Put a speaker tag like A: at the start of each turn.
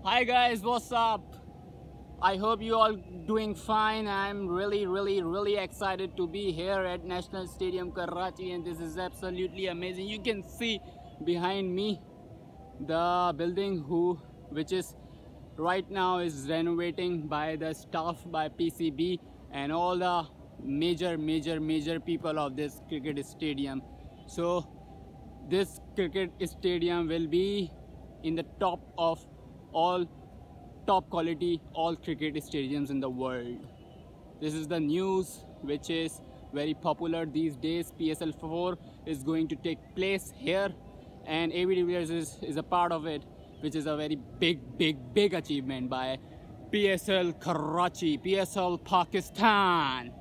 A: Hi guys, what's up? I hope you all doing fine. I'm really excited to be here at National Stadium Karachi, and this is absolutely amazing. You can see behind me the building which is right now is renovating by the staff by PCB and all the major people of this cricket stadium. So this cricket stadium will be in the top of all top quality all cricket stadiums in the world. This is the news which is very popular these days. PSL 4 is going to take place here, and AB de Villiers is a part of it, which is a very big achievement by PSL Karachi, PSL Pakistan.